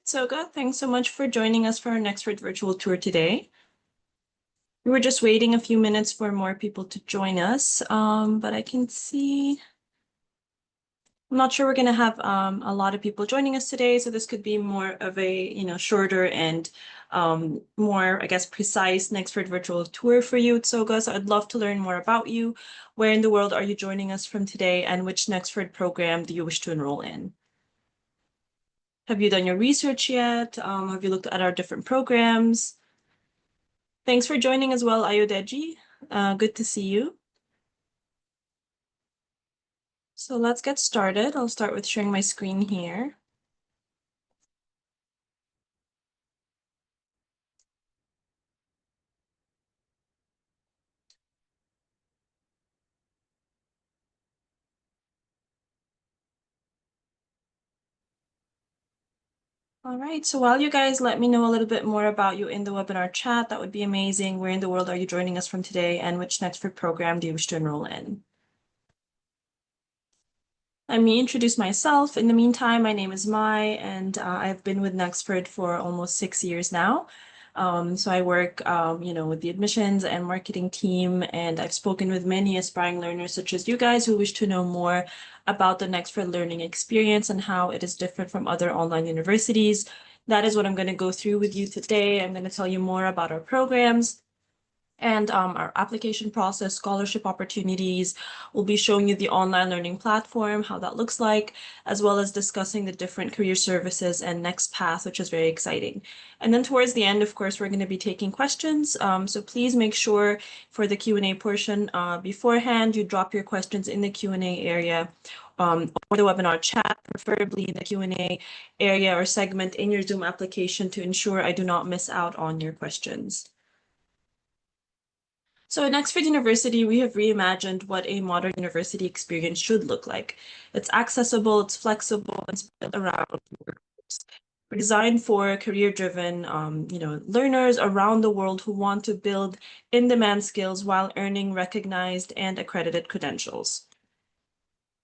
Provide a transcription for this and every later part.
Soga, thanks so much for joining us for our Nexford Virtual Tour today. We were just waiting a few minutes for more people to join us, but I can see, I'm not sure we're going to have a lot of people joining us today, so this could be more of a shorter and more, I guess, precise Nexford Virtual Tour for you, Soga. So I'd love to learn more about you. Where in the world are you joining us from today, and which Nexford program do you wish to enroll in? Have you done your research yet? Have you looked at our different programs? Thanks for joining as well, Ayodeji. Good to see you. So let's get started. I'll start with sharing my screen here. All right, so while you guys let me know a little bit more about you in the webinar chat, that would be amazing. Where in the world are you joining us from today, and which Nexford program do you wish to enroll in? Let me introduce myself. In the meantime, my name is Mai, and I've been with Nexford for almost 6 years now. So I work, with the admissions and marketing team, and I've spoken with many aspiring learners such as you guys who wish to know more about the Nexford learning experience and how it is different from other online universities. That is what I'm going to go through with you today. I'm going to tell you more about our programs and our application process, scholarship opportunities. We'll be showing you the online learning platform, how that looks like, as well as discussing the different career services and next path, which is very exciting. And then towards the end, of course, we're going to be taking questions. So please make sure for the Q&A portion beforehand, you drop your questions in the Q&A area or the webinar chat, preferably in the Q&A area or segment in your Zoom application to ensure I do not miss out on your questions. So at Nexford University, we have reimagined what a modern university experience should look like. It's accessible, it's flexible, and spread around groups. We're designed for career-driven, learners around the world who want to build in-demand skills while earning recognized and accredited credentials.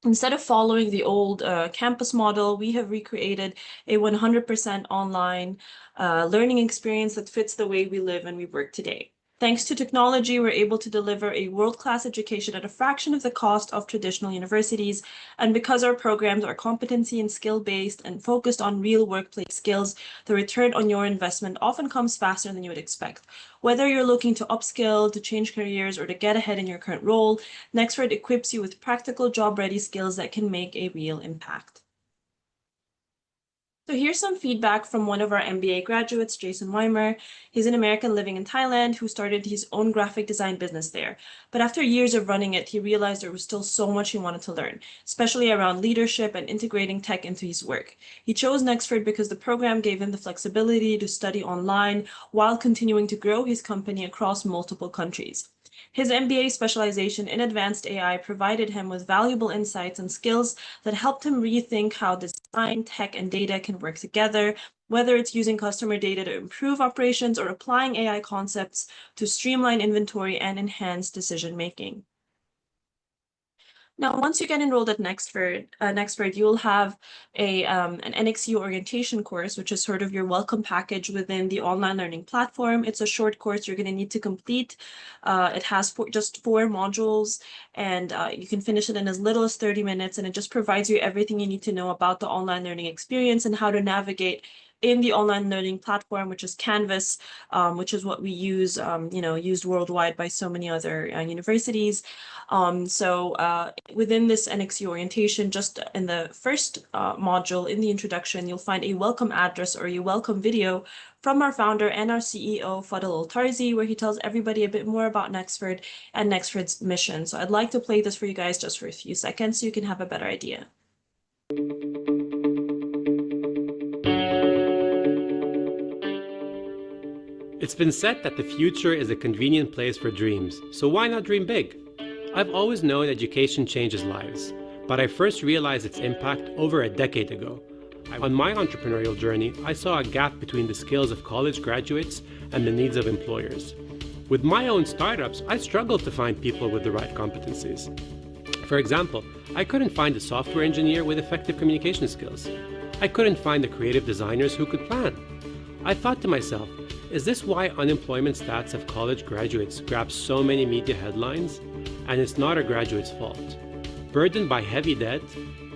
Instead of following the old campus model, we have recreated a 100% online learning experience that fits the way we live and we work today. Thanks to technology, we're able to deliver a world-class education at a fraction of the cost of traditional universities. And because our programs are competency and skill-based and focused on real workplace skills, the return on your investment often comes faster than you would expect. Whether you're looking to upskill, to change careers, or to get ahead in your current role, Nexford equips you with practical job-ready skills that can make a real impact. So here's some feedback from one of our MBA graduates, Jason Weimer. He's an American living in Thailand who started his own graphic design business there. But after years of running it, he realized there was still so much he wanted to learn, especially around leadership and integrating tech into his work. He chose Nexford because the program gave him the flexibility to study online while continuing to grow his company across multiple countries. His MBA specialization in advanced AI provided him with valuable insights and skills that helped him rethink how design, tech, and data can work together, whether it's using customer data to improve operations or applying AI concepts to streamline inventory and enhance decision-making. Now, once you get enrolled at Nexford, you'll have an NXU Orientation course, which is sort of your welcome package within the online learning platform. It's a short course you're going to need to complete. It has just 4 modules, and you can finish it in as little as 30 minutes, and it just provides you everything you need to know about the online learning experience and how to navigate in the online learning platform, which is Canvas, which is what we use, used worldwide by so many other universities. Within this NXU orientation, just in the first module in the introduction, you'll find a welcome address or a welcome video from our founder and our CEO, Fadil Al-Tarzi, where he tells everybody a bit more about Nexford and Nexford's mission. So I'd like to play this for you guys just for a few seconds so you can have a better idea. It's been said that the future is a convenient place for dreams, so why not dream big? I've always known education changes lives, but I first realized its impact over a decade ago. On my entrepreneurial journey, I saw a gap between the skills of college graduates and the needs of employers. With my own startups, I struggled to find people with the right competencies. For example, I couldn't find a software engineer with effective communication skills. I couldn't find the creative designers who could plan. I thought to myself, is this why unemployment stats of college graduates grab so many media headlines? And it's not our graduates' fault. Burdened by heavy debt,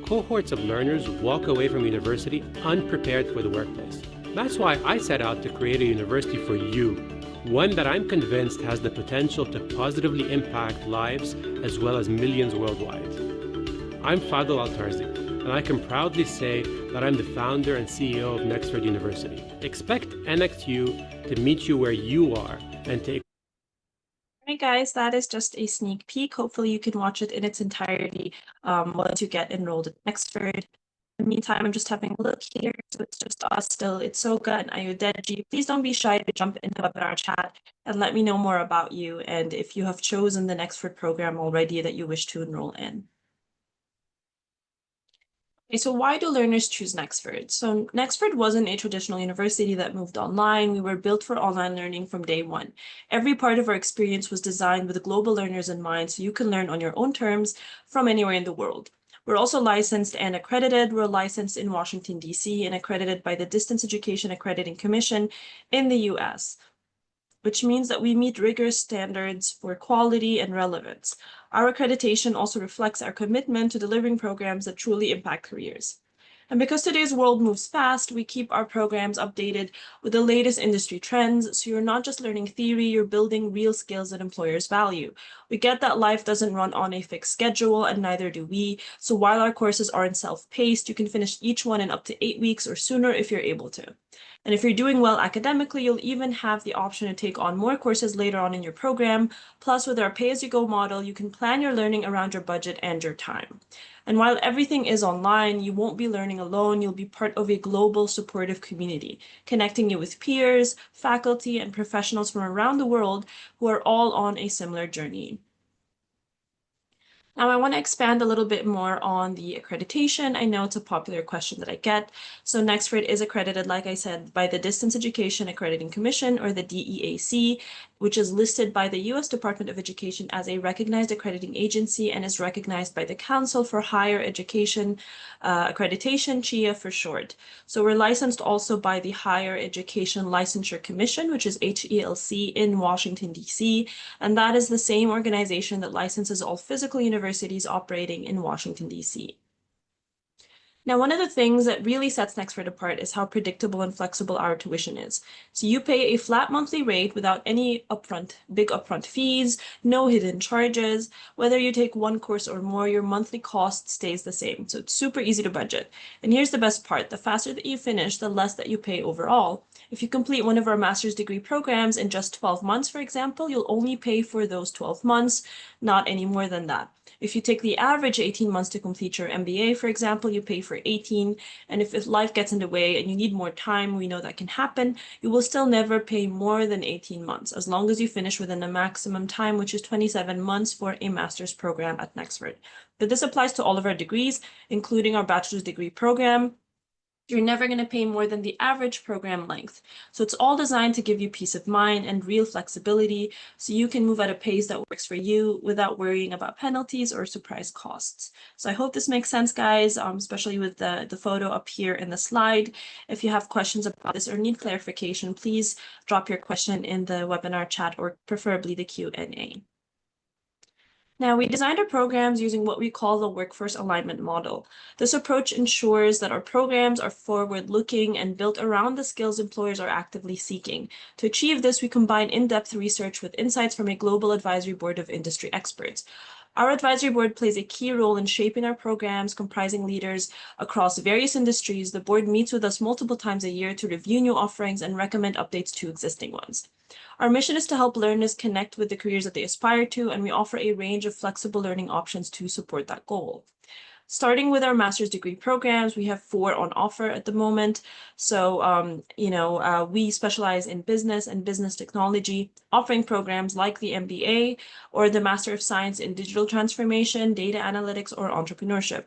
cohorts of learners walk away from university unprepared for the workplace. That's why I set out to create a university for you, one that I'm convinced has the potential to positively impact lives as well as millions worldwide. I'm Fadel Al-Tarzi, and I can proudly say that I'm the founder and CEO of Nexford University. Expect NXU to meet you where you are and to... Alright guys, that is just a sneak peek. Hopefully you can watch it in its entirety once you get enrolled at Nexford. In the meantime, I'm just having a look here. So it's just us still. It's Soka and Ayudeji. Please don't be shy to jump into the webinar chat and let me know more about you and if you have chosen the Nexford program already that you wish to enroll in. Okay, so why do learners choose Nexford? So Nexford wasn't a traditional university that moved online. We were built for online learning from day one. Every part of our experience was designed with global learners in mind, so you can learn on your own terms from anywhere in the world. We're also licensed and accredited. We're licensed in Washington, D.C. and accredited by the Distance Education Accrediting Commission in the U.S., which means that we meet rigorous standards for quality and relevance. Our accreditation also reflects our commitment to delivering programs that truly impact careers. And because today's world moves fast, we keep our programs updated with the latest industry trends. So you're not just learning theory, you're building real skills that employers value. We get that life doesn't run on a fixed schedule, and neither do we. So while our courses aren't self-paced, you can finish each one in up to 8 weeks or sooner if you're able to. And if you're doing well academically, you'll even have the option to take on more courses later on in your program. Plus, with our pay-as-you-go model, you can plan your learning around your budget and your time. And while everything is online, you won't be learning alone. You'll be part of a global supportive community, connecting you with peers, faculty, and professionals from around the world who are all on a similar journey. Now, I want to expand a little bit more on the accreditation. I know it's a popular question that I get. So Nexford is accredited, like I said, by the Distance Education Accrediting Commission, or the DEAC, which is listed by the U.S. Department of Education as a recognized accrediting agency and is recognized by the Council for Higher Education Accreditation, CHIA for short. So we're licensed also by the Higher Education Licensure Commission, which is HELC in Washington, D.C., and that is the same organization that licenses all physical universities operating in Washington, D.C. Now, one of the things that really sets Nexford apart is how predictable and flexible our tuition is. So you pay a flat monthly rate without any big upfront fees, no hidden charges. Whether you take one course or more, your monthly cost stays the same. So it's super easy to budget. And here's the best part. The faster that you finish, the less that you pay overall. If you complete one of our master's degree programs in just 12 months, for example, you'll only pay for those 12 months, not any more than that. If you take the average 18 months to complete your MBA, for example, you pay for 18. And if life gets in the way and you need more time, we know that can happen, you will still never pay more than 18 months, as long as you finish within the maximum time, which is 27 months for a master's program at Nexford. But this applies to all of our degrees, including our bachelor's degree program. You're never going to pay more than the average program length. So it's all designed to give you peace of mind and real flexibility, so you can move at a pace that works for you without worrying about penalties or surprise costs. So I hope this makes sense, guys, especially with the photo up here in the slide. If you have questions about this or need clarification, please drop your question in the webinar chat or preferably the Q&A. Now, we designed our programs using what we call the workforce alignment model. This approach ensures that our programs are forward-looking and built around the skills employers are actively seeking. To achieve this, we combine in-depth research with insights from a global advisory board of industry experts. Our advisory board plays a key role in shaping our programs, comprising leaders across various industries. The board meets with us multiple times a year to review new offerings and recommend updates to existing ones. Our mission is to help learners connect with the careers that they aspire to, and we offer a range of flexible learning options to support that goal. Starting with our master's degree programs, we have 4 on offer at the moment. So, we specialize in business and business technology, offering programs like the MBA or the Master of Science in Digital Transformation, Data Analytics, or Entrepreneurship.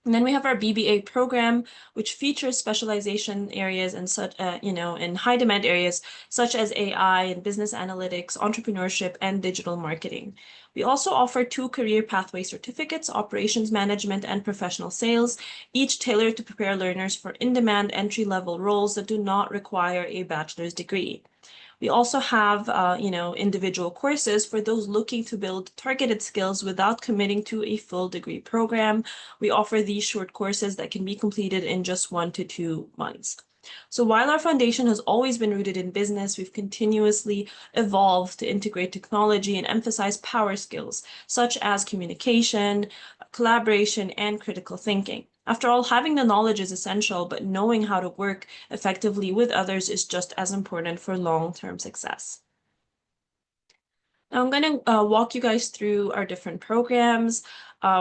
And then we have our BBA program, which features specialization areas and such, in high demand areas such as AI and business analytics, entrepreneurship, and digital marketing. We also offer 2 career pathway certificates, operations management and professional sales, each tailored to prepare learners for in-demand entry-level roles that do not require a bachelor's degree. We also have, individual courses for those looking to build targeted skills without committing to a full degree program. We offer these short courses that can be completed in just 1 to 2 months. So while our foundation has always been rooted in business, we've continuously evolved to integrate technology and emphasize power skills, such as communication, collaboration, and critical thinking. After all, having the knowledge is essential, but knowing how to work effectively with others is just as important for long-term success. Now I'm going to walk you guys through our different programs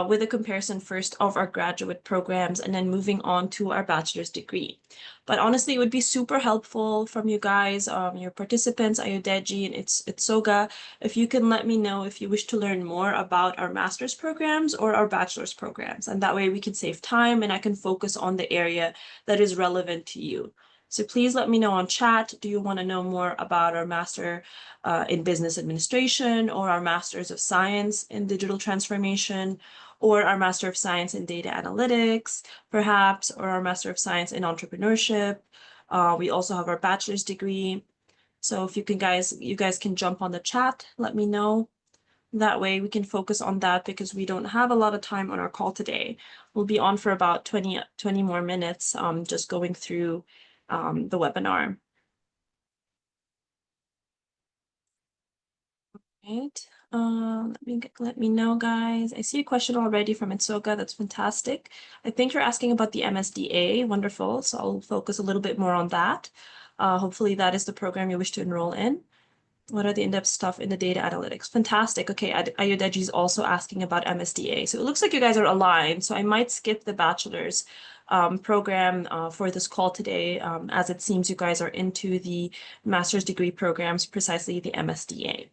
with a comparison first of our graduate programs and then moving on to our bachelor's degree. But honestly, it would be super helpful from you guys, your participants, Ayodeji and Itsoga, if you can let me know if you wish to learn more about our master's programs or our bachelor's programs. And that way we can save time and I can focus on the area that is relevant to you. So please let me know on chat. Do you want to know more about our master in business administration or our masters of science in digital transformation or our master of science in data analytics, perhaps, or our master of science in entrepreneurship? We also have our bachelor's degree. So if you guys can jump on the chat, let me know. That way we can focus on that because we don't have a lot of time on our call today. We'll be on for about 20 more minutes, just going through the webinar. Right. Let me know, guys. I see a question already from Itsoga. That's fantastic. I think you're asking about the MSDA. Wonderful. So I'll focus a little bit more on that. Hopefully that is the program you wish to enroll in. What are the in-depth stuff in the data analytics? Fantastic. Okay, Ayodeji is also asking about MSDA. So it looks like you guys are aligned. So I might skip the bachelor's program for this call today, as it seems you guys are into the master's degree programs, precisely the MSDA.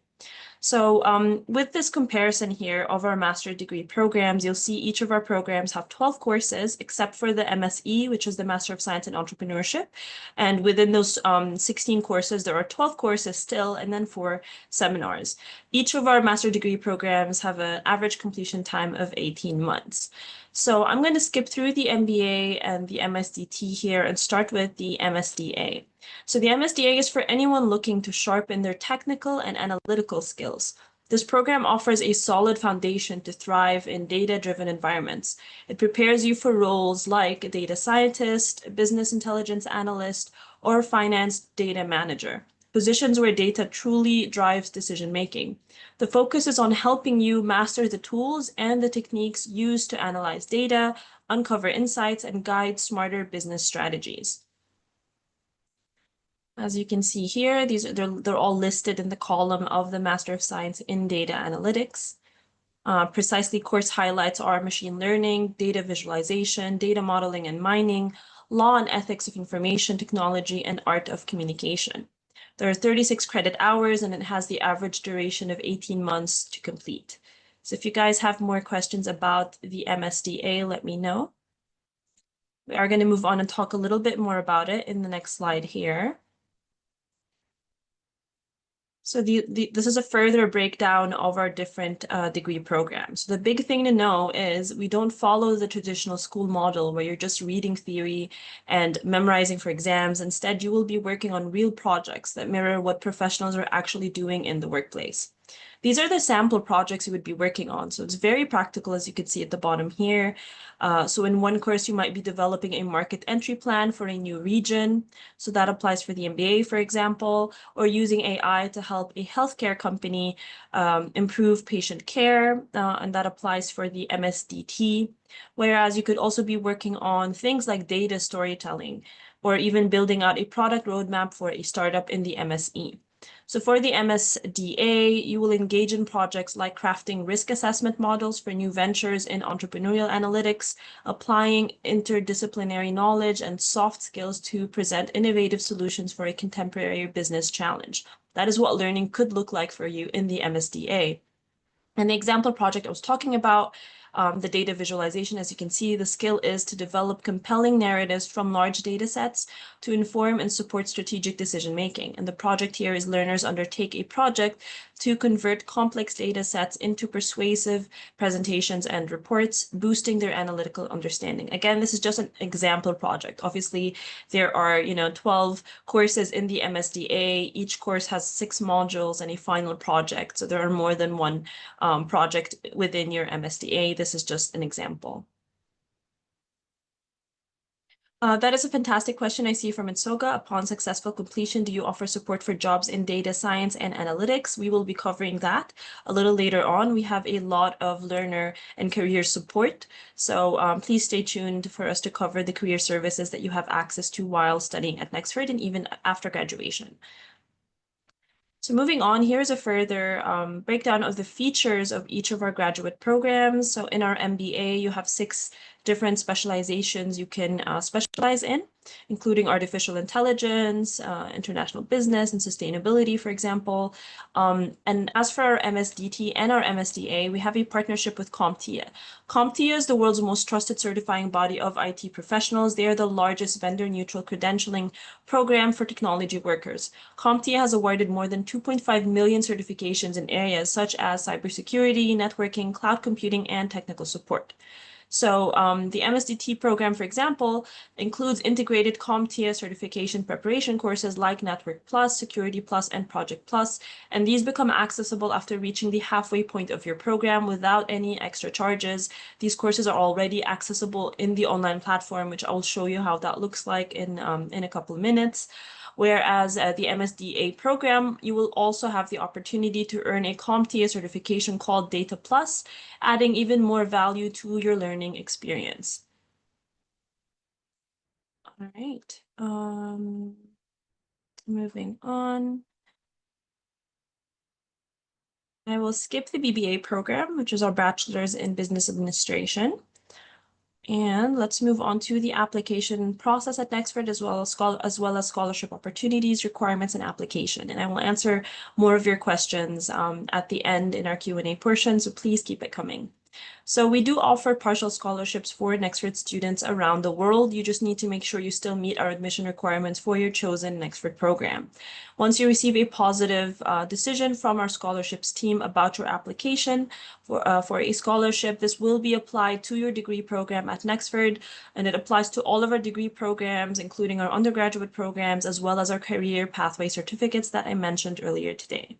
So with this comparison here of our master's degree programs, you'll see each of our programs have 12 courses, except for the MSE, which is the Master of Science in Entrepreneurship. And within those 16 courses, there are 12 courses still, and then 4 seminars. Each of our master's degree programs have an average completion time of 18 months. So I'm going to skip through the MBA and the MSDT here and start with the MSDA. So the MSDA is for anyone looking to sharpen their technical and analytical skills. This program offers a solid foundation to thrive in data-driven environments. It prepares you for roles like a data scientist, business intelligence analyst, or finance data manager, positions where data truly drives decision-making. The focus is on helping you master the tools and the techniques used to analyze data, uncover insights, and guide smarter business strategies. As you can see here, they're all listed in the column of the Master of Science in Data Analytics. Precisely course highlights are machine learning, data visualization, data modeling and mining, law and ethics of information technology, and art of communication. There are 36 credit hours and it has the average duration of 18 months to complete. So if you guys have more questions about the MSDA, let me know. We are going to move on and talk a little bit more about it in the next slide here. So this is a further breakdown of our different degree programs. The big thing to know is we don't follow the traditional school model where you're just reading theory and memorizing for exams. Instead, you will be working on real projects that mirror what professionals are actually doing in the workplace. These are the sample projects you would be working on. So it's very practical, as you can see at the bottom here. So in one course, you might be developing a market entry plan for a new region. So that applies for the MBA, for example, or using AI to help a healthcare company improve patient care. And that applies for the MSDT. Whereas you could also be working on things like data storytelling, or even building out a product roadmap for a startup in the MSE. So for the MSDA, you will engage in projects like crafting risk assessment models for new ventures in entrepreneurial analytics, applying interdisciplinary knowledge and soft skills to present innovative solutions for a contemporary business challenge. That is what learning could look like for you in the MSDA. And the example project I was talking about the data visualization. As you can see, the skill is to develop compelling narratives from large data sets to inform and support strategic decision making. And the project here is learners undertake a project to convert complex data sets into persuasive presentations and reports, boosting their analytical understanding. Again, this is just an example project. Obviously, there are 12 courses in the MSDA. Each course has 6 modules and a final project. So there are more than one project within your MSDA. This is just an example. That is a fantastic question I see from Itsoga. Upon successful completion, do you offer support for jobs in data science and analytics? We will be covering that a little later on. We have a lot of learner and career support. So please stay tuned for us to cover the career services that you have access to while studying at Nexford and even after graduation. So moving on, here's a further breakdown of the features of each of our graduate programs. So in our MBA, you have 6 different specializations you can specialize in, including artificial intelligence, international business, and sustainability, for example. And as for our MSDT and our MSDA, we have a partnership with CompTIA. CompTIA is the world's most trusted certifying body of IT professionals. They are the largest vendor-neutral credentialing program for technology workers. CompTIA has awarded more than 2.5 million certifications in areas such as cybersecurity, networking, cloud computing, and technical support. So the MSDT program, for example, includes integrated CompTIA certification preparation courses like Network Plus, Security Plus, and Project Plus, and these become accessible after reaching the halfway point of your program without any extra charges. These courses are already accessible in the online platform, which I'll show you how that looks like in a couple of minutes. Whereas the MSDA program, you will also have the opportunity to earn a CompTIA certification called Data Plus, adding even more value to your learning experience. All right, moving on. I will skip the BBA program, which is our Bachelor's in Business Administration. And let's move on to the application process at Nexford, as well as scholarship opportunities, requirements, and application. And I will answer more of your questions at the end in our Q&A portion, so please keep it coming. So we do offer partial scholarships for Nexford students around the world. You just need to make sure you still meet our admission requirements for your chosen Nexford program. Once you receive a positive decision from our scholarships team about your application for a scholarship, this will be applied to your degree program at Nexford, and it applies to all of our degree programs, including our undergraduate programs, as well as our career pathway certificates that I mentioned earlier today.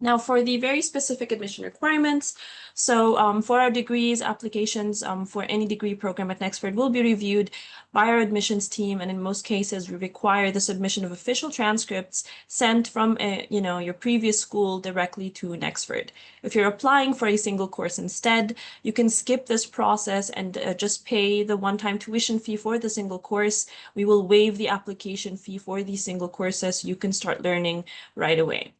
Now, for the very specific admission requirements, so for our degrees, applications for any degree program at Nexford will be reviewed by our admissions team, and in most cases, we require the submission of official transcripts sent from your previous school directly to Nexford. If you're applying for a single course instead, you can skip this process and just pay the one-time tuition fee for the single course. We will waive the application fee for these single courses so you can start learning right away.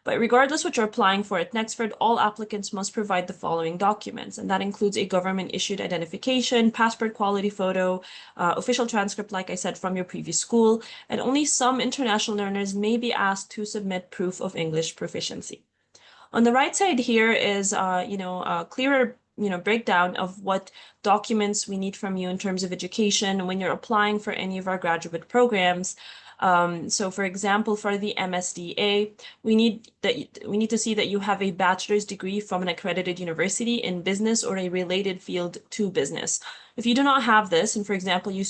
But regardless what you're applying for at Nexford, all applicants must provide the following documents, and that includes a government-issued identification, passport quality photo, official transcript, like I said, from your previous school, and only some international learners may be asked to submit proof of English proficiency. On the right side here is, a clearer breakdown of what documents we need from you in terms of education when you're applying for any of our graduate programs. So for example, for the MSDA, we need to see that you have a bachelor's degree from an accredited university in business or a related field to business. If you do not have this, and for example, you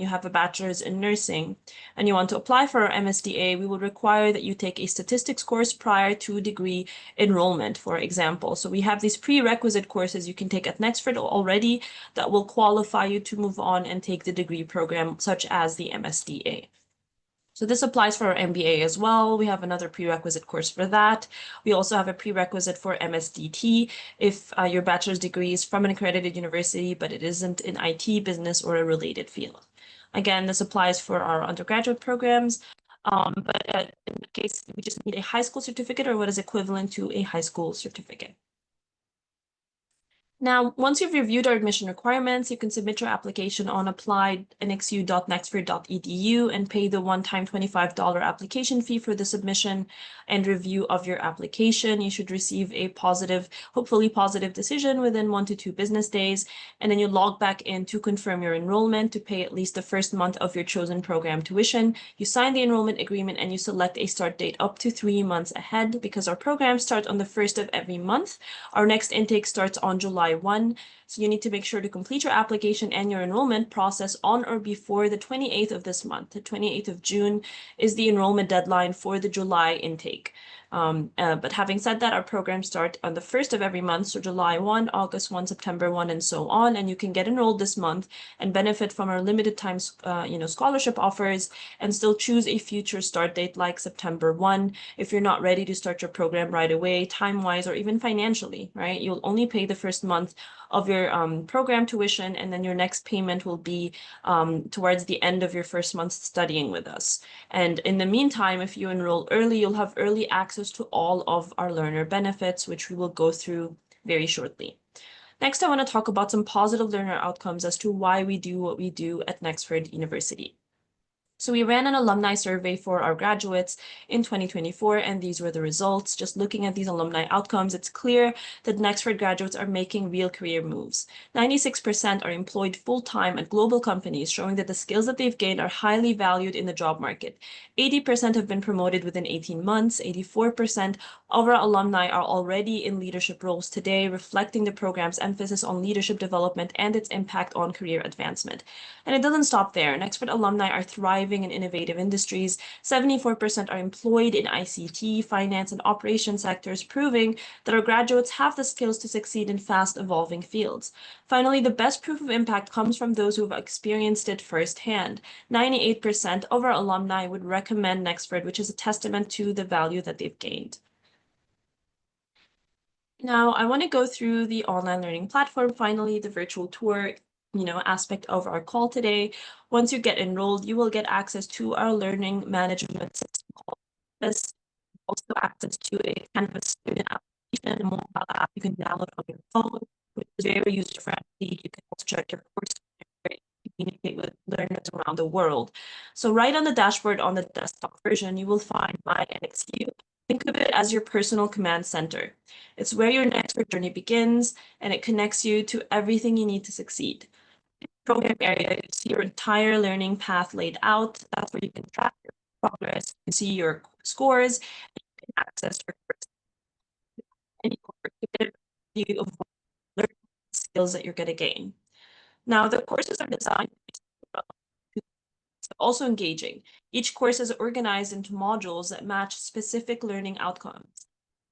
have a bachelor's in nursing, and you want to apply for our MSDA, we will require that you take a statistics course prior to degree enrollment, for example. So we have these prerequisite courses you can take at Nexford already that will qualify you to move on and take the degree program, such as the MSDA. So this applies for our MBA as well. We have another prerequisite course for that. We also have a prerequisite for MSDT if your bachelor's degree is from an accredited university, but it isn't in IT, business, or a related field. Again, this applies for our undergraduate programs, but in the case, we just need a high school certificate or what is equivalent to a high school certificate. Now, once you've reviewed our admission requirements, you can submit your application on apply.nxu.nexford.edu and pay the one-time $25 application fee for the submission and review of your application. You should receive a hopefully positive decision within 1 to 2 business days, and then you log back in to confirm your enrollment to pay at least the first month of your chosen program tuition. You sign the enrollment agreement and you select a start date up to 3 months ahead because our programs start on the 1st of every month. Our next intake starts on July 1. So you need to make sure to complete your application and your enrollment process on or before the 28th of this month. The 28th of June is the enrollment deadline for the July intake. But having said that, our programs start on the 1st of every month, so July 1, August 1, September 1, and so on. And you can get enrolled this month and benefit from our limited time scholarship offers and still choose a future start date like September 1 if you're not ready to start your program right away, time-wise or even financially, right? You'll only pay the first month of your program tuition, and then your next payment will be towards the end of your first month studying with us. And in the meantime, if you enroll early, you'll have early access to all of our learner benefits, which we will go through very shortly. Next, I want to talk about some positive learner outcomes as to why we do what we do at Nexford University. So we ran an alumni survey for our graduates in 2024, and these were the results. Just looking at these alumni outcomes, it's clear that Nexford graduates are making real career moves. 96% are employed full-time at global companies, showing that the skills that they've gained are highly valued in the job market. 80% have been promoted within 18 months. 84% of our alumni are already in leadership roles today, reflecting the program's emphasis on leadership development and its impact on career advancement. And it doesn't stop there. Nexford alumni are thriving in innovative industries. 74% are employed in ICT, finance, and operation sectors, proving that our graduates have the skills to succeed in fast-evolving fields. Finally, the best proof of impact comes from those who have experienced it firsthand. 98% of our alumni would recommend Nexford, which is a testament to the value that they've gained. Now, I want to go through the online learning platform, finally, the virtual tour aspect of our call today. Once you get enrolled, you will get access to our learning management system called this. Also access to a Canvas student application, a mobile app you can download on your phone, which is very user-friendly. You can also check your course, communicate with learners around the world. So right on the dashboard on the desktop version, you will find My NXU. Think of it as your personal command center. It's where your Nexford journey begins, and it connects you to everything you need to succeed. Program area, you see your entire learning path laid out. That's where you can track your progress, you can see your scores, and you can access your course. And you get a view of what learning skills that you're going to gain. Now, the courses are designed to also engaging. Each course is organized into modules that match specific learning outcomes.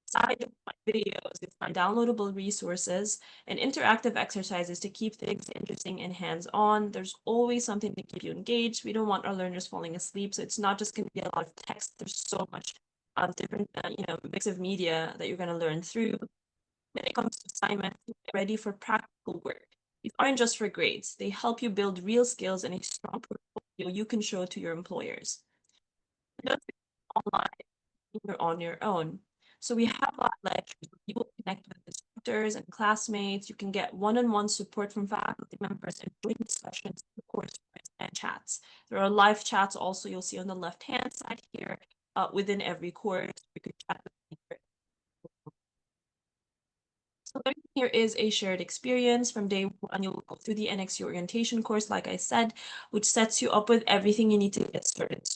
Aside from videos, you find downloadable resources and interactive exercises to keep things interesting and hands-on. There's always something to keep you engaged. We don't want our learners falling asleep, so it's not just going to be a lot of text. There's so much different, mix of media that you're going to learn through. When it comes to assignments, get ready for practical work. These aren't just for grades. They help you build real skills and a strong portfolio you can show to your employers. Online, you're on your own. So we have live lectures. You will connect with instructors and classmates. You can get one-on-one support from faculty members and join discussions, of course, and chats. There are live chats also you'll see on the left-hand side here within every course. You can chat with me. So here is a shared experience from day one. You'll go through the NXU Orientation course, like I said, which sets you up with everything you need to get started.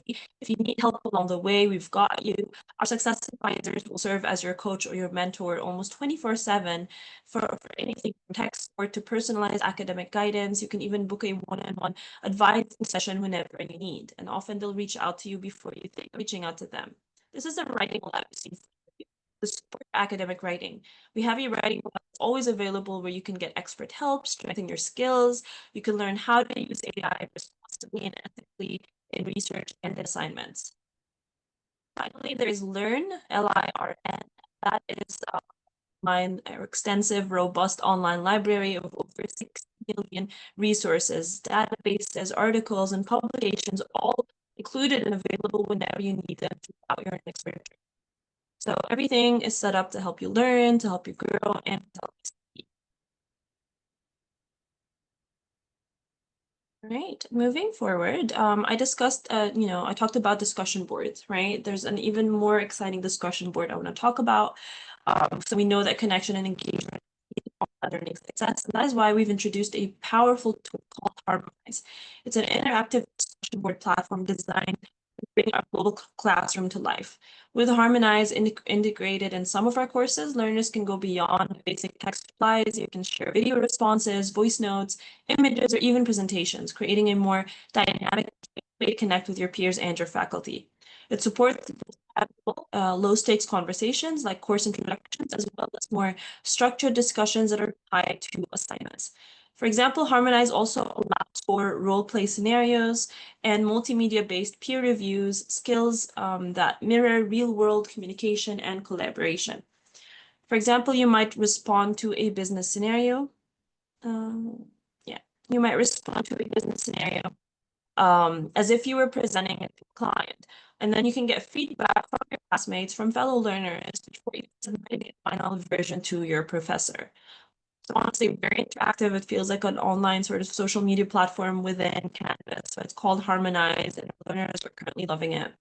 If you need help along the way, we've got you. Our success advisors will serve as your coach or your mentor almost 24/7 for anything from tech support to personalized academic guidance. You can even book a one-on-one advising session whenever you need. And often they'll reach out to you before you think reaching out to them. This is a writing lab the support academic writing. We have a writing lab that's always available where you can get expert help, strengthen your skills. You can learn how to use AI responsibly and ethically in research and assignments. Finally, there is Learn, L-I-R-N. That is my extensive, robust online library of over 6 million resources, databases, articles, and publications, all included and available whenever you need them throughout your next journey. So everything is set up to help you learn, to help you grow, and to help you succeed. Right. Moving forward, I discussed, I talked about discussion boards, right? There's an even more exciting discussion board I want to talk about. So we know that connection and engagement learning success. And that is why we've introduced a powerful tool called Harmonize. It's an interactive discussion board platform designed to bring our global classroom to life. With Harmonize integrated in some of our courses, learners can go beyond basic text replies. You can share video responses, voice notes, images, or even presentations, creating a more dynamic way to connect with your peers and your faculty. It supports low-stakes conversations like course introductions, as well as more structured discussions that are tied to assignments. For example, Harmonize also allows for role-play scenarios and multimedia-based peer reviews, skills that mirror real-world communication and collaboration. For example, you might respond to a business scenario. Yeah, you might respond to a business scenario as if you were presenting it to a client. And then you can get feedback from your classmates, from fellow learners before you submit a final version to your professor. So honestly, very interactive. It feels like an online sort of social media platform within Canvas. So it's called Harmonize, and learners are currently loving it.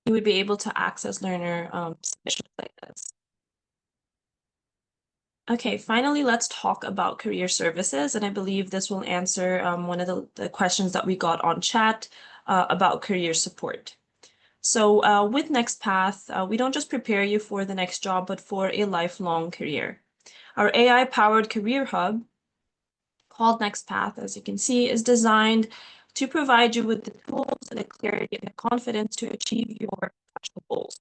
You would be able to access learner submissions like this. Okay, finally, let's talk about career services. And I believe this will answer one of the questions that we got on chat about career support. So with NextPath, we don't just prepare you for the next job, but for a lifelong career. Our AI-powered career hub, called NextPath, as you can see, is designed to provide you with the tools and the clarity and the confidence to achieve your professional goals.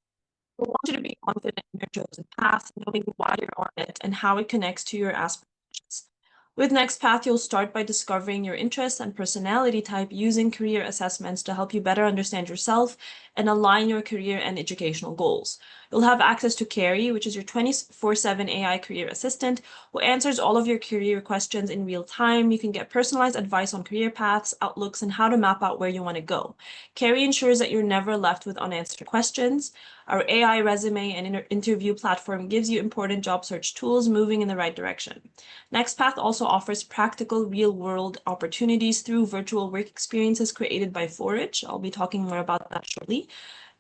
We want you to be confident in your chosen path, knowing why you're on it and how it connects to your aspirations. With NextPath, you'll start by discovering your interests and personality type using career assessments to help you better understand yourself and align your career and educational goals. You'll have access to Carrie, which is your 24/7 AI career assistant, who answers all of your career questions in real time. You can get personalized advice on career paths, outlooks, and how to map out where you want to go. Carrie ensures that you're never left with unanswered questions. Our AI resume and interview platform gives you important job search tools moving in the right direction. NextPath also offers practical real-world opportunities through virtual work experiences created by Forage. I'll be talking more about that shortly.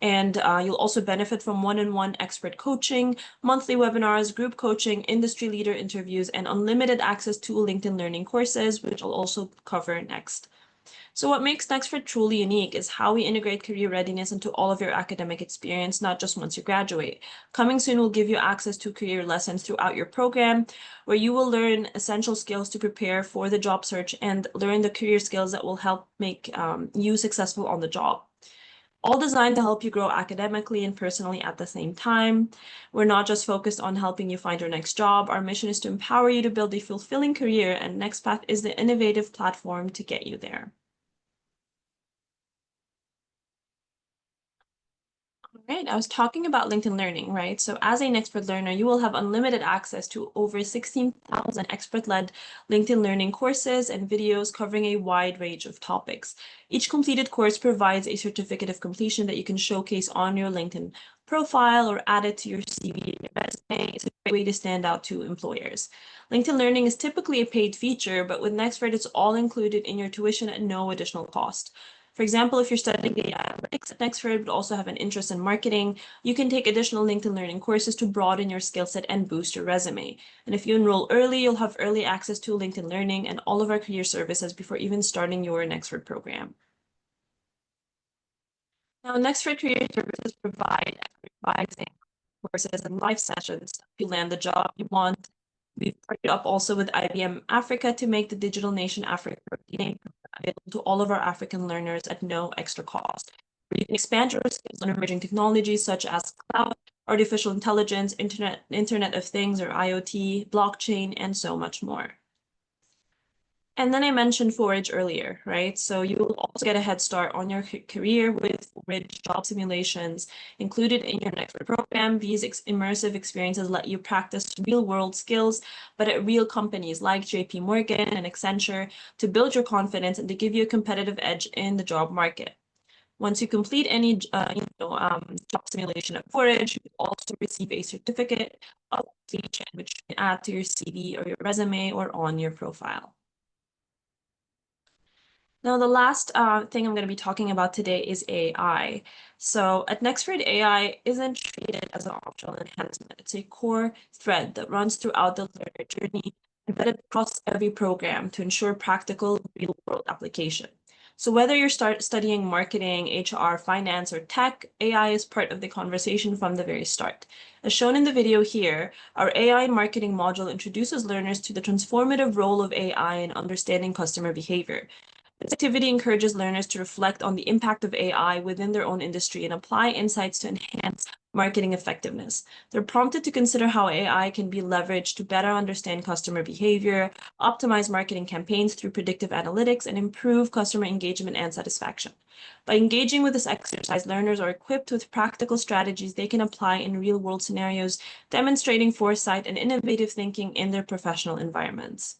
And you'll also benefit from one-on-one expert coaching, monthly webinars, group coaching, industry leader interviews, and unlimited access to LinkedIn Learning courses, which I'll also cover next. So what makes Nexford truly unique is how we integrate career readiness into all of your academic experience, not just once you graduate. Coming soon will give you access to career lessons throughout your program, where you will learn essential skills to prepare for the job search and learn the career skills that will help make you successful on the job. All designed to help you grow academically and personally at the same time. We're not just focused on helping you find your next job. Our mission is to empower you to build a fulfilling career, and NextPath is the innovative platform to get you there. Right, I was talking about LinkedIn Learning, right? So as an expert learner, you will have unlimited access to over 16,000 expert-led LinkedIn Learning courses and videos covering a wide range of topics. Each completed course provides a certificate of completion that you can showcase on your LinkedIn profile or add it to your CV and your resume. It's a great way to stand out to employers. LinkedIn Learning is typically a paid feature, but with Nexford, it's all included in your tuition at no additional cost. For example, if you're studying data analytics at Nexford but also have an interest in marketing, you can take additional LinkedIn Learning courses to broaden your skill set and boost your resume. And if you enroll early, you'll have early access to LinkedIn Learning and all of our career services before even starting your Nexford program. Now, Nexford Career Services provide advising courses and live sessions to land the job you want. We've partnered up also with IBM Africa to make the Digital Nation Africa available to all of our African learners at no extra cost. You can expand your skills on emerging technologies such as cloud, artificial intelligence, Internet of Things or IoT, blockchain, and so much more. And then I mentioned Forage earlier, right? So you will also get a head start on your career with Forage job simulations included in your next program. These immersive experiences let you practice real-world skills, but at real companies like JP Morgan and Accenture to build your confidence and to give you a competitive edge in the job market. Once you complete any job simulation at Forage, you will also receive a certificate of completion, which you can add to your CV or your resume or on your profile. Now, the last thing I'm going to be talking about today is AI. So at Nexford, AI isn't treated as an optional enhancement. It's a core thread that runs throughout the learner journey, embedded across every program to ensure practical real-world application. So whether you're studying marketing, HR, finance, or tech, AI is part of the conversation from the very start. As shown in the video here, our AI marketing module introduces learners to the transformative role of AI in understanding customer behavior. This activity encourages learners to reflect on the impact of AI within their own industry and apply insights to enhance marketing effectiveness. They're prompted to consider how AI can be leveraged to better understand customer behavior, optimize marketing campaigns through predictive analytics, and improve customer engagement and satisfaction. By engaging with this exercise, learners are equipped with practical strategies they can apply in real-world scenarios, demonstrating foresight and innovative thinking in their professional environments.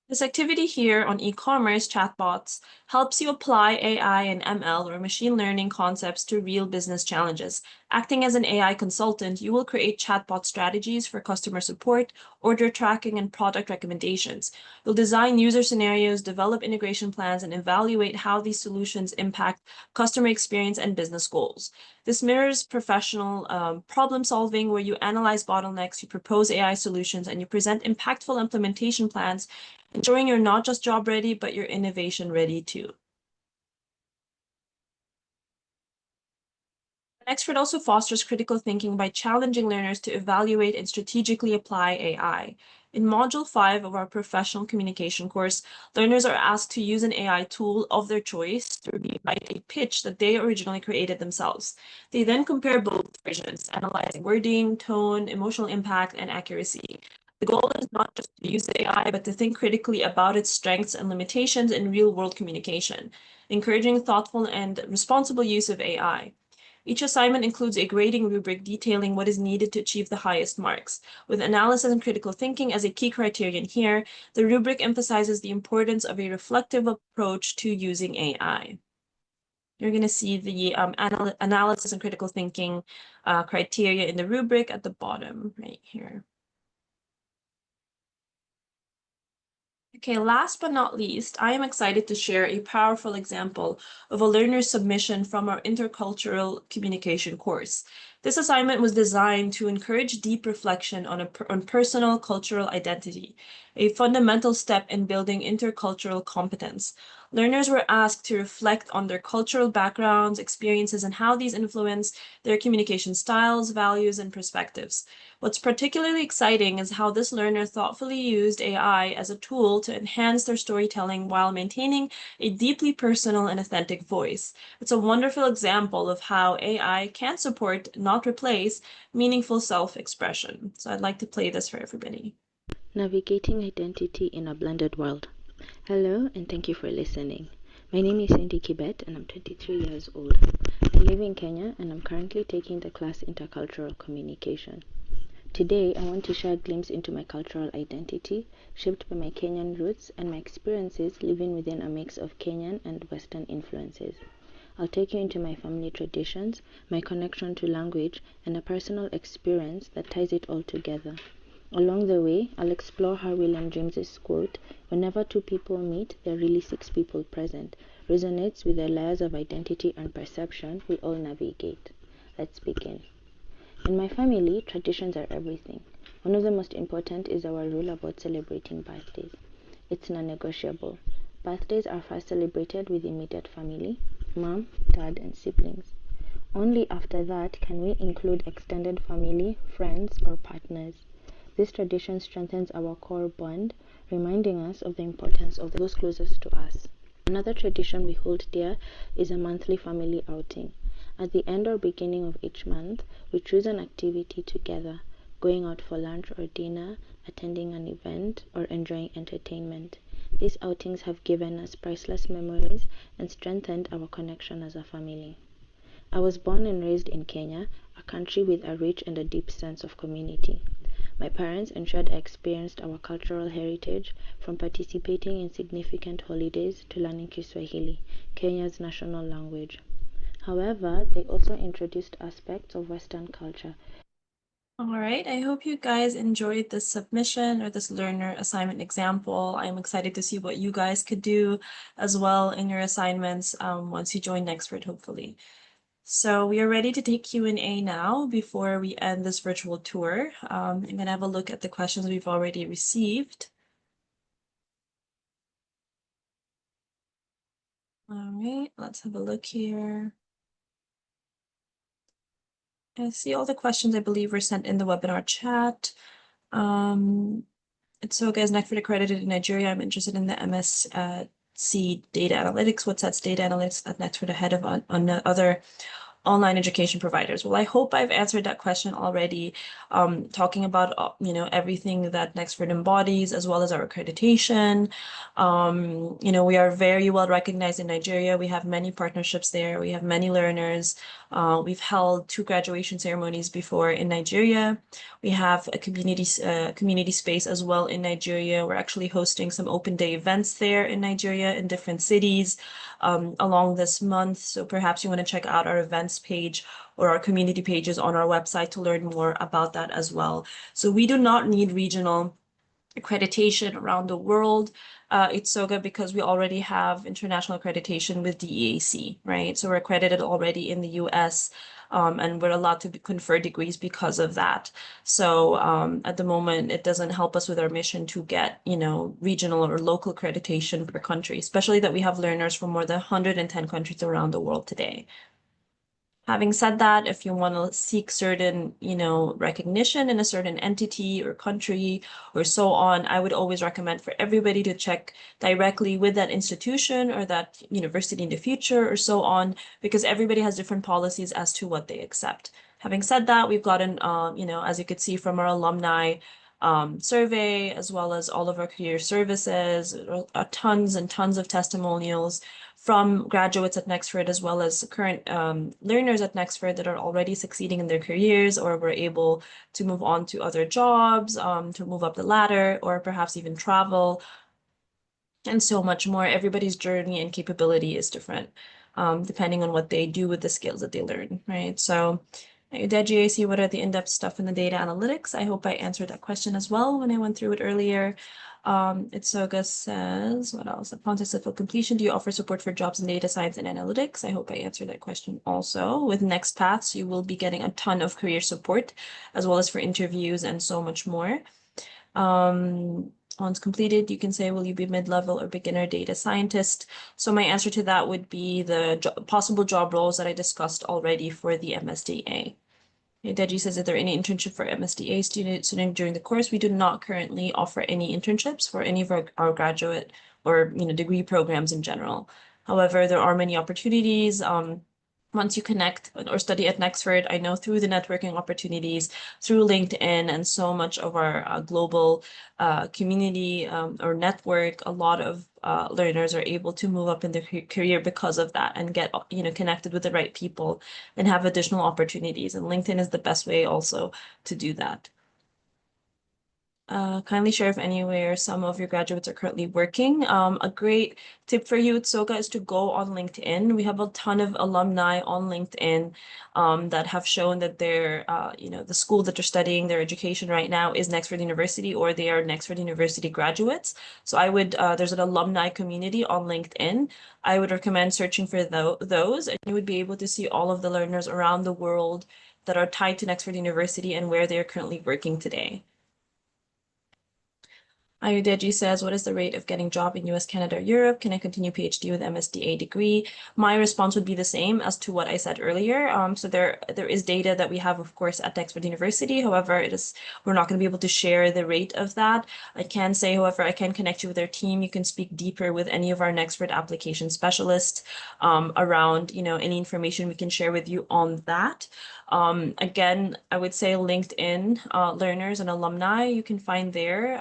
This activity here on e-commerce chatbots helps you apply AI and ML or machine learning concepts to real business challenges. Acting as an AI consultant, you will create chatbot strategies for customer support, order tracking, and product recommendations. You'll design user scenarios, develop integration plans, and evaluate how these solutions impact customer experience and business goals. This mirrors professional problem solving, where you analyze bottlenecks, you propose AI solutions, and you present impactful implementation plans, ensuring you're not just job ready, but you're innovation ready too. Nexford also fosters critical thinking by challenging learners to evaluate and strategically apply AI. In Module 5 of our professional communication course, learners are asked to use an AI tool of their choice to rewrite a pitch that they originally created themselves. They then compare both versions, analyzing wording, tone, emotional impact, and accuracy. The goal is not just to use AI, but to think critically about its strengths and limitations in real-world communication, encouraging thoughtful and responsible use of AI. Each assignment includes a grading rubric detailing what is needed to achieve the highest marks. With analysis and critical thinking as a key criterion here, the rubric emphasizes the importance of a reflective approach to using AI. You're going to see the analysis and critical thinking criteria in the rubric at the bottom right here. Okay, last but not least, I am excited to share a powerful example of a learner's submission from our intercultural communication course. This assignment was designed to encourage deep reflection on personal cultural identity, a fundamental step in building intercultural competence. Learners were asked to reflect on their cultural backgrounds, experiences, and how these influence their communication styles, values, and perspectives. What's particularly exciting is how this learner thoughtfully used AI as a tool to enhance their storytelling while maintaining a deeply personal and authentic voice. It's a wonderful example of how AI can support, not replace, meaningful self-expression. So I'd like to play this for everybody. Navigating identity in a blended world. Hello, and thank you for listening. My name is Cindy Kibet, and I'm 23 years old. I live in Kenya, and I'm currently taking the class Intercultural Communication. Today, I want to share a glimpse into my cultural identity, shaped by my Kenyan roots and my experiences living within a mix of Kenyan and Western influences. I'll take you into my family traditions, my connection to language, and a personal experience that ties it all together. Along the way, I'll explore how William James's quote, "Whenever two people meet, there are really six people present," resonates with the layers of identity and perception we all navigate. Let's begin. In my family, traditions are everything. One of the most important is our rule about celebrating birthdays. It's non-negotiable. Birthdays are first celebrated with immediate family, mom, dad, and siblings. Only after that can we include extended family, friends, or partners. This tradition strengthens our core bond, reminding us of the importance of those closest to us. Another tradition we hold dear is a monthly family outing. At the end or beginning of each month, we choose an activity together, going out for lunch or dinner, attending an event, or enjoying entertainment. These outings have given us priceless memories and strengthened our connection as a family. I was born and raised in Kenya, a country with a rich and a deep sense of community. My parents ensured I experienced our cultural heritage, from participating in significant holidays to learning Kiswahili, Kenya's national language. However, they also introduced aspects of Western culture. All right, I hope you guys enjoyed this submission or this learner assignment example. I'm excited to see what you guys could do as well in your assignments once you join Nexford, hopefully. So we are ready to take Q&A now before we end this virtual tour. I'm going to have a look at the questions we've already received. All right, let's have a look here. I see all the questions I believe were sent in the webinar chat. So guys, Nexford accredited in Nigeria. I'm interested in the MSc data analytics. What sets data analytics at Nexford ahead of on other online education providers? Well, I hope I've answered that question already, talking about everything that Nexford embodies, as well as our accreditation. We are very well recognized in Nigeria. We have many partnerships there. We have many learners. We've held 2 graduation ceremonies before in Nigeria. We have a community space as well in Nigeria. We're actually hosting some open day events there in Nigeria in different cities along this month. So perhaps you want to check out our events page or our community pages on our website to learn more about that as well. So we do not need regional accreditation around the world. It's so good because we already have international accreditation with DEAC, right? So we're accredited already in the US, and we're allowed to confer degrees because of that. So at the moment, it doesn't help us with our mission to get, regional or local accreditation per country, especially that we have learners from more than 110 countries around the world today. Having said that, if you want to seek certain, recognition in a certain entity or country or so on, I would always recommend for everybody to check directly with that institution or that university in the future or so on, because everybody has different policies as to what they accept. Having said that, we've gotten, as you could see from our alumni survey, as well as all of our career services, tons and tons of testimonials from graduates at Nexford, as well as current learners at Nexford that are already succeeding in their careers or were able to move on to other jobs, to move up the ladder, or perhaps even travel, and so much more. Everybody's journey and capability is different, depending on what they do with the skills that they learn, right? So GAC, what are the in-depth stuff in the data analytics? I hope I answered that question as well when I went through it earlier. Itsoga says, what else? Upon successful completion, do you offer support for jobs in data science and analytics? I hope I answered that question also. With Next Paths, you will be getting a ton of career support, as well as for interviews and so much more. Once completed, you can say, will you be mid-level or beginner data scientist? So my answer to that would be the possible job roles that I discussed already for the MSDA. Deji says, is there any internship for MSDA student during the course? We do not currently offer any internships for any of our graduate or degree programs in general. However, there are many opportunities. Once you connect or study at Nexford, I know through the networking opportunities, through LinkedIn and so much of our global community or network, a lot of learners are able to move up in their career because of that and get connected with the right people and have additional opportunities. And LinkedIn is the best way also to do that. Kindly share if anywhere some of your graduates are currently working. A great tip for you, Tsoga, is to go on LinkedIn. We have a ton of alumni on LinkedIn that have shown that they're, the school that they're studying, their education right now is Nexford University, or they are Nexford University graduates. So I would, there's an alumni community on LinkedIn. I would recommend searching for those, and you would be able to see all of the learners around the world that are tied to Nexford University and where they are currently working today. Ayudeji says, what is the rate of getting job in US, Canada, or Europe? Can I continue PhD with MSDA degree? My response would be the same as to what I said earlier. So there is data that we have, of course, at Nexford University. However, we're not going to be able to share the rate of that. I can say, however, I can connect you with our team. You can speak deeper with any of our Nexford application specialists around, any information we can share with you on that. Again, I would say LinkedIn learners and alumni, you can find there.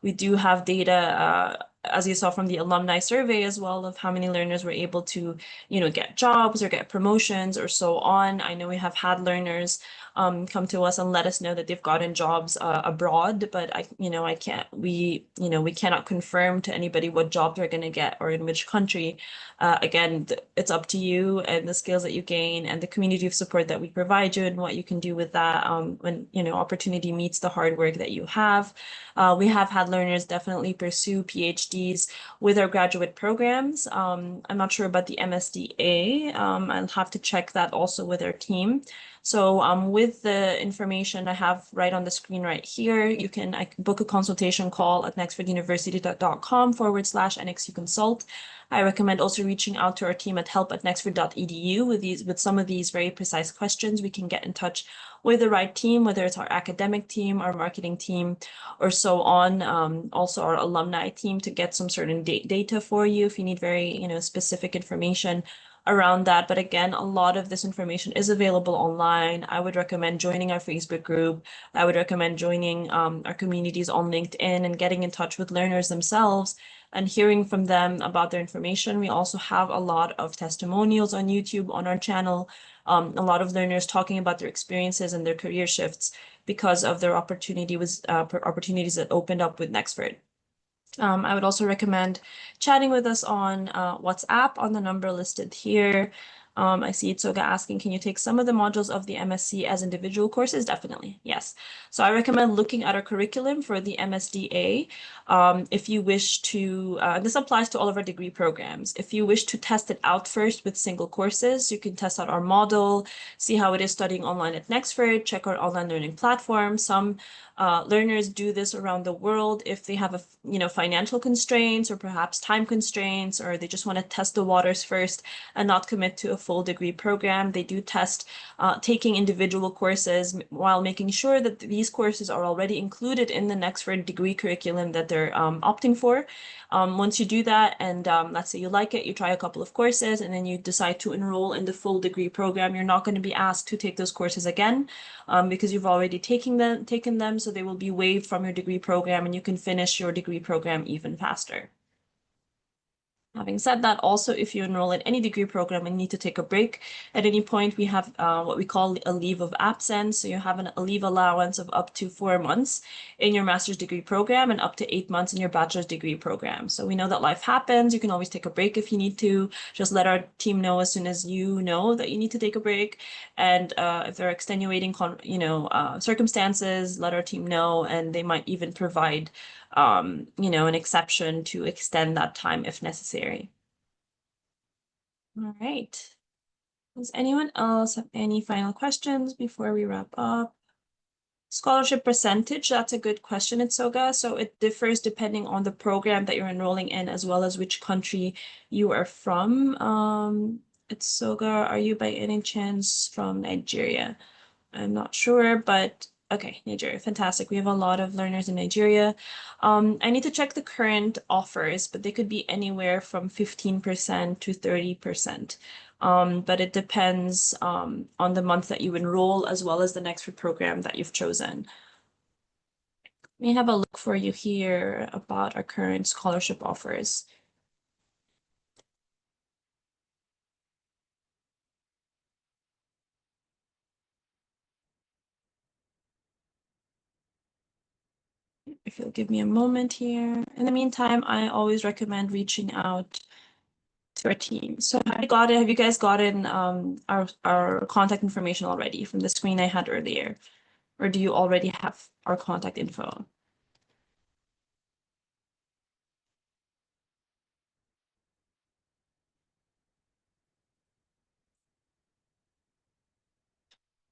We do have data as you saw from the alumni survey as well, of how many learners were able to, get jobs or get promotions or so on. I know we have had learners come to us and let us know that they've gotten jobs abroad, but we cannot confirm to anybody what job they're going to get or in which country. Again, it's up to you and the skills that you gain and the community of support that we provide you and what you can do with that when, opportunity meets the hard work that you have. We have had learners definitely pursue PhDs with our graduate programs. I'm not sure about the MSDA. I'll have to check that also with our team. So with the information I have right on the screen right here, I can book a consultation call at nexforduniversity.com/NXU consult. I recommend also reaching out to our team at help@nexford.edu with some of these very precise questions. We can get in touch with the right team, whether it's our academic team, our marketing team, or so on. Also our alumni team to get some certain data for you if you need very, specific information around that. But again, a lot of this information is available online. I would recommend joining our Facebook group. I would recommend joining our communities on LinkedIn and getting in touch with learners themselves and hearing from them about their information. We also have a lot of testimonials on YouTube on our channel. A lot of learners talking about their experiences and their career shifts because of their opportunities that opened up with Nexford. I would also recommend chatting with us on WhatsApp on the number listed here. I see Itsoga asking, can you take some of the modules of the MSc as individual courses? Definitely, yes. So I recommend looking at our curriculum for the MSDA. If you wish to, this applies to all of our degree programs. If you wish to test it out first with single courses, you can test out our model, see how it is studying online at Nexford, check our online learning platform. Some learners do this around the world if they have financial constraints or perhaps time constraints, or they just want to test the waters first and not commit to a full degree program. They do test taking individual courses while making sure that these courses are already included in the Nexford degree curriculum that they're opting for. Once you do that and let's say you like it, you try a couple of courses and then you decide to enroll in the full degree program, you're not going to be asked to take those courses again because you've already taken them, so they will be waived from your degree program and you can finish your degree program even faster. Having said that, also, if you enroll in any degree program and need to take a break at any point, we have what we call a leave of absence. So you have a leave allowance of up to 4 months in your master's degree program and up to 8 months in your bachelor's degree program. So we know that life happens. You can always take a break if you need to. Just let our team know as soon as you know that you need to take a break. And if there are extenuating, circumstances, let our team know, and they might even provide an exception to extend that time if necessary. All right. Does anyone else have any final questions before we wrap up? Scholarship percentage, that's a good question, Itsoga. So it differs depending on the program that you're enrolling in, as well as which country you are from. Itsoga, are you by any chance from Nigeria? I'm not sure, but okay, Nigeria, fantastic. We have a lot of learners in Nigeria. I need to check the current offers, but they could be anywhere from 15% to 30%. But it depends on the month that you enroll, as well as the Nexford program that you've chosen. Let me have a look for you here about our current scholarship offers. If you'll give me a moment here. In the meantime, I always recommend reaching out to our team. So have you guys gotten our contact information already from the screen I had earlier? Or do you already have our contact info?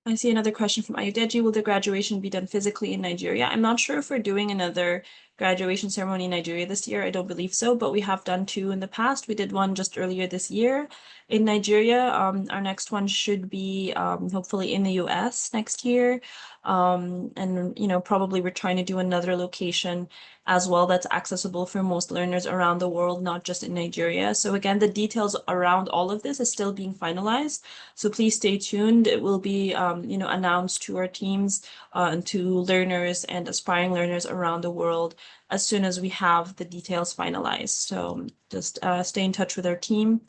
I see another question from Ayudeji. Will the graduation be done physically in Nigeria? I'm not sure if we're doing another graduation ceremony in Nigeria this year. I don't believe so, but we have done 2 in the past. We did one just earlier this year in Nigeria. Our next one should be hopefully in the US next year. And probably we're trying to do another location as well that's accessible for most learners around the world, not just in Nigeria. So again, the details around all of this is still being finalized. So please stay tuned. It will be announced to our teams and to learners and aspiring learners around the world as soon as we have the details finalized. So just stay in touch with our team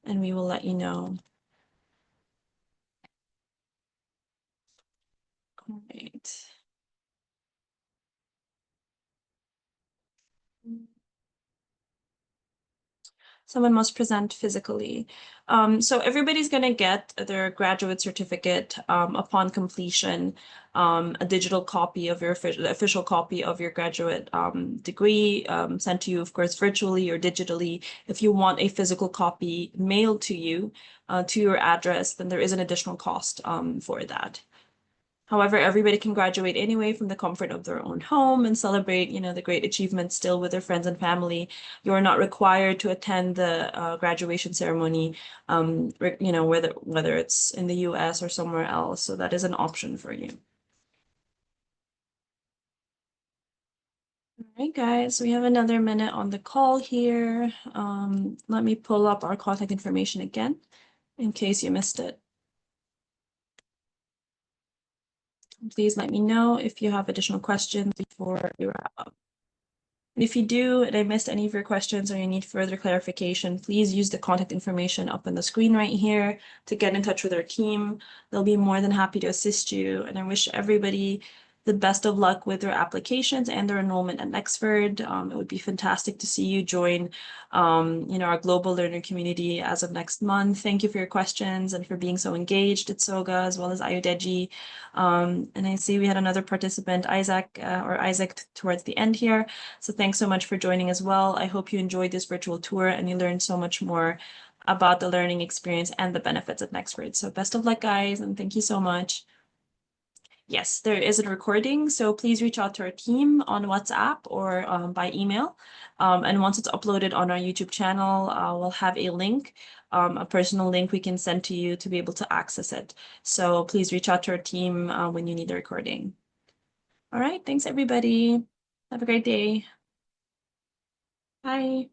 and we will let you know. All right. Someone must present physically. So everybody's going to get their graduate certificate upon completion, a digital copy of your official copy of your graduate degree sent to you, of course, virtually or digitally. If you want a physical copy mailed to you to your address, then there is an additional cost for that. However, everybody can graduate anyway from the comfort of their own home and celebrate, the great achievements still with their friends and family. You're not required to attend the graduation ceremony, whether it's in the US or somewhere else. So that is an option for you. All right, guys, we have another minute on the call here. Let me pull up our contact information again in case you missed it. Please let me know if you have additional questions before we wrap up. And if you do, and I missed any of your questions or you need further clarification, please use the contact information up on the screen right here to get in touch with our team. They'll be more than happy to assist you. And I wish everybody the best of luck with their applications and their enrollment at Nexford. It would be fantastic to see you join, our global learner community as of next month. Thank you for your questions and for being so engaged at SOGA as well as Ayudeji. And I see we had another participant, Isaac towards the end here. So thanks so much for joining as well. I hope you enjoyed this virtual tour and you learned so much more about the learning experience and the benefits of Nexford. So best of luck, guys, and thank you so much. Yes, there is a recording, so please reach out to our team on WhatsApp or by email. And once it's uploaded on our YouTube channel, we'll have a link, a personal link we can send to you to be able to access it. So please reach out to our team when you need the recording. All right, thanks everybody. Have a great day. Bye.